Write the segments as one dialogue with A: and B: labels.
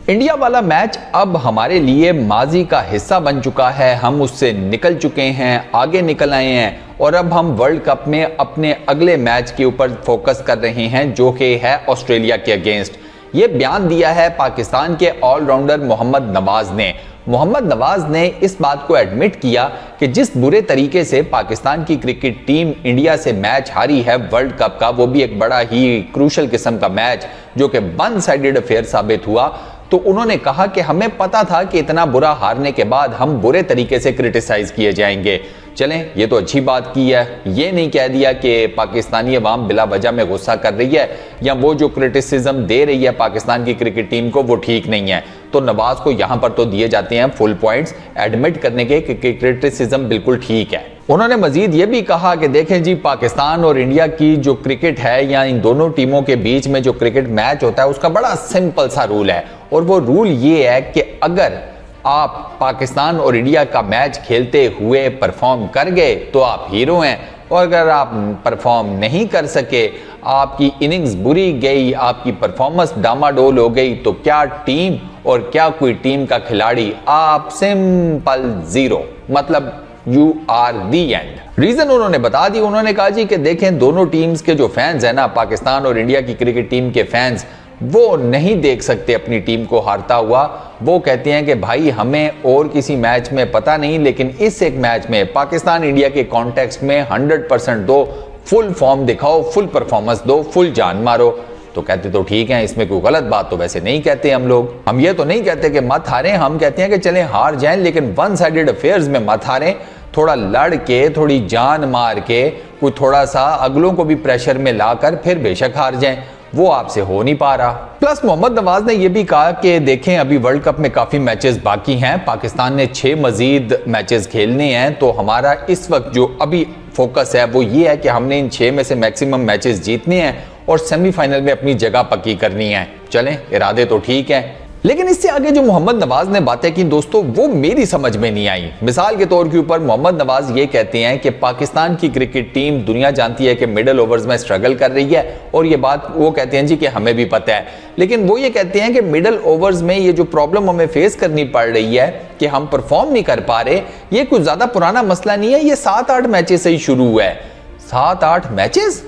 A: India वाला match अब हमारे लिए माजी का हिस्सा बन चुका है। हम उससे निकल चुके हैं, आगे निकल आए हैं और अब हम वर्ल्ड कप में अपने अगले मैच के ऊपर फोकस कर रहे हैं, जो कि है ऑस्ट्रेलिया के अगेंस्ट। ये बयान दिया है पाकिस्तान के ऑलराउंडर मोहम्मद नवाज ने। मोहम्मद नवाज ने इस बात को एडमिट किया कि जिस बुरे तरीके से पाकिस्तान की क्रिकेट टीम इंडिया से मैच हारी है वर्ल्ड कप का, वो भी एक बड़ा ही क्रूशल किस्म का मैच जो कि वन साइडेड अफेयर साबित हुआ, तो उन्होंने कहा कि हमें पता था कि इतना बुरा हारने के बाद हम बुरे तरीके से क्रिटिसाइज किए जाएंगे। चलें, ये तो अच्छी बात की है। ये नहीं कह दिया कि पाकिस्तानी अवाम बिला वजह में गुस्सा कर रही है या वो जो क्रिटिसिज्म दे रही है पाकिस्तान की क्रिकेट टीम को वो ठीक नहीं है। तो नवाज को यहां पर तो दिए जाते हैं फुल पॉइंट्स एडमिट करने के कि क्रिटिसिज्म बिल्कुल ठीक है। उन्होंने मजीद ये भी कहा कि देखें जी, पाकिस्तान और इंडिया की जो क्रिकेट है या इन दोनों टीमों के बीच में जो क्रिकेट मैच होता है उसका बड़ा सिंपल सा रूल है, और वो रूल ये है कि अगर आप पाकिस्तान और इंडिया का मैच खेलते हुए परफॉर्म कर गए तो आप हीरो हैं, और अगर आप परफॉर्म नहीं कर सके, आपकी इनिंग्स बुरी गई, आपकी परफॉर्मेंस डामाडोल हो गई, तो क्या टीम और क्या कोई टीम का खिलाड़ी, आप सिंपल जीरो, मतलब you are the end. Reason उन्होंने बता दी। उन्होंने कहा जी कि देखें, दोनों टीम्स के जो फैंस हैं ना, पाकिस्तान और इंडिया की क्रिकेट टीम के फैंस, वो नहीं देख सकते अपनी टीम को हारता हुआ। वो कहते हैं कि भाई हमें और किसी मैच में पता नहीं, लेकिन इस एक मैच में पाकिस्तान इंडिया के कॉन्टेक्स्ट में 100% दो, फुल फॉर्म दिखाओ, फुल परफॉर्मेंस दो, फुल जान मारो। तो कहते तो ठीक है, इसमें कोई गलत बात तो वैसे नहीं कहते हम लोग। हम ये तो नहीं कहते कि मत हारें, हम कहते हैं कि चलें हार जाएं, लेकिन वन साइडेड अफेयर्स में मत हारें। थोड़ा लड़ के, थोड़ी जान मार के, कोई थोड़ा सा अगलों को भी प्रेशर में लाकर फिर बेशक हार जाएं, वो आपसे हो नहीं पा रहा। प्लस मोहम्मद नवाज ने यह भी कहा कि देखें, अभी वर्ल्ड कप में काफी मैचेस बाकी हैं, पाकिस्तान ने 6 मजीद मैचेस खेलने हैं, तो हमारा इस वक्त जो अभी फोकस है वो ये है कि हमने इन 6 में से मैक्सिमम मैचेस जीतने हैं और सेमीफाइनल में अपनी जगह पक्की करनी है। चलें, इरादे तो ठीक है, लेकिन इससे आगे जो मोहम्मद नवाज ने बातें की दोस्तों, वो मेरी समझ में नहीं आई। मिसाल के तौर के ऊपर मोहम्मद नवाज ये कहते हैं कि पाकिस्तान की क्रिकेट टीम दुनिया जानती है कि मिडिल ओवर्स में स्ट्रगल कर रही है, और ये बात वो कहते हैं जी कि हमें भी पता है, लेकिन वो ये कहते हैं कि मिडिल ओवर्स में ये जो प्रॉब्लम हमें फेस करनी पड़ रही है कि हम परफॉर्म नहीं कर पा रहे, ये कुछ ज्यादा पुराना मसला नहीं है, ये 7-8 मैचेस से ही शुरू हुआ है। 7-8 मैचेस,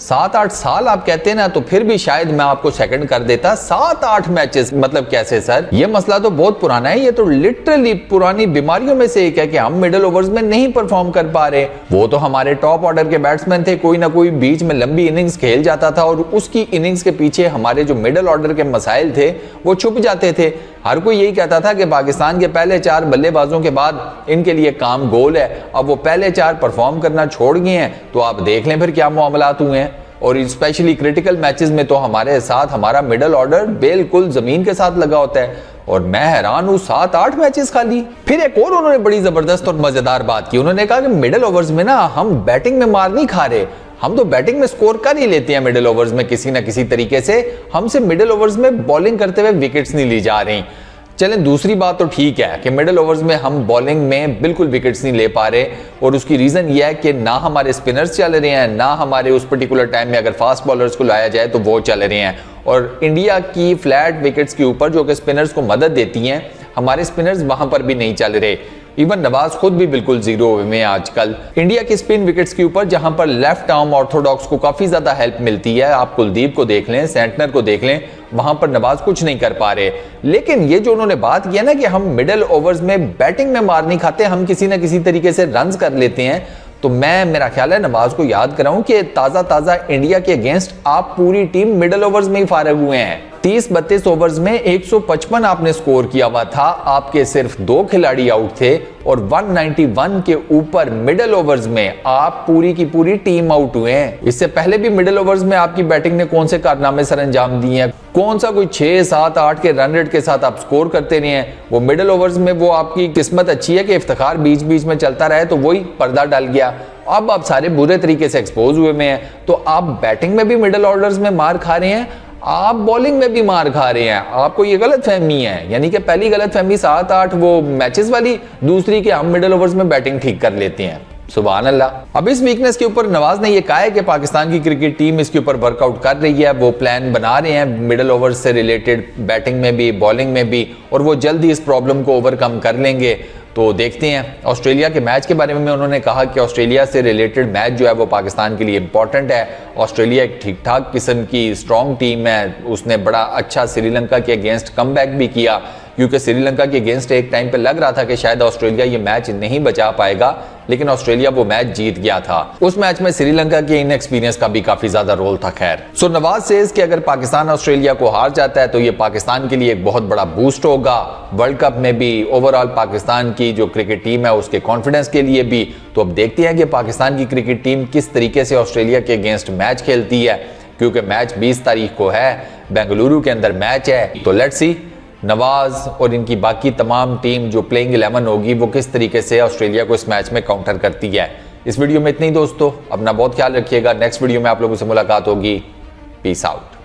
A: 7-8 साल आप कहते हैं ना, तो फिर भी शायद मैं आपको सेकंड कर देता। 7-8 मैचेस मतलब कैसे सर? ये मसला तो बहुत पुराना है, ये तो लिटरली पुरानी बीमारियों में से एक है कि हम मिडिल ओवर्स में नहीं परफॉर्म कर पा रहे। वो तो हमारे टॉप ऑर्डर के बैट्समैन थे, कोई ना कोई बीच में लंबी इनिंग्स खेल जाता था और उसकी इनिंग्स के पीछे हमारे जो मिडिल ऑर्डर के मसाइल थे वो छुप जाते थे। हर कोई यही कहता था कि पाकिस्तान के पहले 4 बल्लेबाजों के बाद इनके लिए काम गोल है। अब वो पहले 4 परफॉर्म करना छोड़ गए हैं, तो आप देख लें फिर क्या मामलात हुए हैं। और स्पेशली क्रिटिकल मैचेस में तो हमारे साथ हमारा मिडिल ऑर्डर बिल्कुल जमीन के साथ लगा होता है, और मैं हैरान हूं 7-8 मैचेस खाली। फिर एक और उन्होंने बड़ी जबरदस्त और मजेदार बात की। उन्होंने कहा कि मिडिल ओवर्स में ना हम बैटिंग में मार नहीं खा रहे, हम तो बैटिंग में स्कोर कर ही लेते हैं मिडिल ओवर्स में किसी ना किसी तरीके से, हमसे मिडिल ओवर्स में बॉलिंग करते हुए विकेट्स नहीं ली जा रही। चलें, दूसरी बात तो ठीक है कि मिडिल ओवर्स में हम बॉलिंग में बिल्कुल विकेट्स नहीं ले पा रहे, और उसकी रीजन ये है कि ना हमारे स्पिनर्स चल रहे हैं, ना हमारे उस पर्टिकुलर टाइम में अगर फास्ट बॉलर्स को लाया जाए तो वो चल रहे हैं, और इंडिया की फ्लैट विकेट्स के ऊपर जो कि स्पिनर्स को मदद देती हैं, हमारे स्पिनर्स वहां पर भी नहीं चल रहे। इवन नवाज खुद भी बिल्कुल जीरो में आजकल। इंडिया की स्पिन विकेट्स के ऊपर जहां पर लेफ्ट आर्म ऑर्थोडॉक्स को काफी ज्यादा हेल्प मिलती है, आप कुलदीप को देख लें, सेंटनर को देख लें, वहां पर नवाज कुछ नहीं कर पा रहे। लेकिन ये जो उन्होंने बात किया ना कि हम मिडिल ओवर्स में बैटिंग में मार नहीं खाते, हम किसी ना किसी तरीके से रन्स कर लेते हैं, तो मैं, मेरा ख्याल है नवाज को याद कराऊं कि ताजा इंडिया के अगेंस्ट आप पूरी टीम मिडिल ओवर्स में ही फारग हुए हैं। 30-32 ओवर्स में 155 आपने स्कोर किया हुआ था, आपके सिर्फ 2 खिलाड़ी आउट थे, और 191 के ऊपर मिडिल ओवर्स में आप पूरी की पूरी टीम आउट हुए हैं। इससे पहले भी मिडिल ओवर्स में आपकी बैटिंग ने कौन से कारनामे सर अंजाम दिए हैं? कौन सा कोई 6-7-8 के रन रेट के साथ आप स्कोर करते रहे हैं? वो मिडिल ओवर्स में वो आपकी किस्मत अच्छी है कि इफ्तिखार बीच बीच में चलता रहे, तो वही पर्दा डल गया। अब आप सारे बुरे तरीके से एक्सपोज हुए में हैं, तो आप बैटिंग में भी मिडिल ऑर्डर्स में मार खा रहे हैं, आप बॉलिंग में भी मार खा रहे हैं। आपको ये गलत फहमी है, यानी कि पहली गलत फहमी 7-8 वो मैचेस वाली, दूसरी कि हम मिडिल ओवर्स में बैटिंग ठीक कर लेते हैं। सुभान अल्लाह। अब इस वीकनेस के ऊपर नवाज ने यह कहा है कि पाकिस्तान की क्रिकेट टीम इसके ऊपर वर्कआउट कर रही है, वो प्लान बना रहे हैं मिडिल ओवर से रिलेटेड, बैटिंग में भी बॉलिंग में भी, और वो जल्दी इस प्रॉब्लम को ओवरकम कर लेंगे। तो देखते हैं। ऑस्ट्रेलिया के मैच के बारे में उन्होंने कहा कि ऑस्ट्रेलिया से रिलेटेड मैच जो है वो पाकिस्तान के लिए इंपॉर्टेंट है। ऑस्ट्रेलिया एक ठीक ठाक किस्म की स्ट्रॉन्ग टीम है, उसने बड़ा अच्छा श्रीलंका के अगेंस्ट कमबैक भी किया, क्योंकि श्रीलंका के अगेंस्ट एक टाइम पे लग रहा था कि शायद ऑस्ट्रेलिया ये मैच नहीं बचा पाएगा, लेकिन ऑस्ट्रेलिया वो मैच जीत गया था। उस मैच में श्रीलंका के इनएक्सपीरियंस का भी काफी ज्यादा रोल था। खैर, सो नवाज सेज कि अगर पाकिस्तान ऑस्ट्रेलिया को हार जाता है तो ये पाकिस्तान के लिए एक बहुत बड़ा बूस्ट होगा, वर्ल्ड कप में भी, ओवरऑल पाकिस्तान की जो क्रिकेट टीम है उसके कॉन्फिडेंस के लिए भी। तो अब देखते हैं कि पाकिस्तान की क्रिकेट टीम किस तरीके से ऑस्ट्रेलिया के अगेंस्ट मैच खेलती है, क्योंकि मैच 20 तारीख को है, बेंगलुरु के अंदर मैच है। तो लेट्स सी नवाज और इनकी बाकी तमाम टीम जो प्लेइंग 11 होगी वो किस तरीके से ऑस्ट्रेलिया को इस मैच में काउंटर करती है। इस वीडियो में इतना ही दोस्तों, अपना बहुत ख्याल रखिएगा। नेक्स्ट वीडियो में आप लोगों से मुलाकात होगी। Peace out.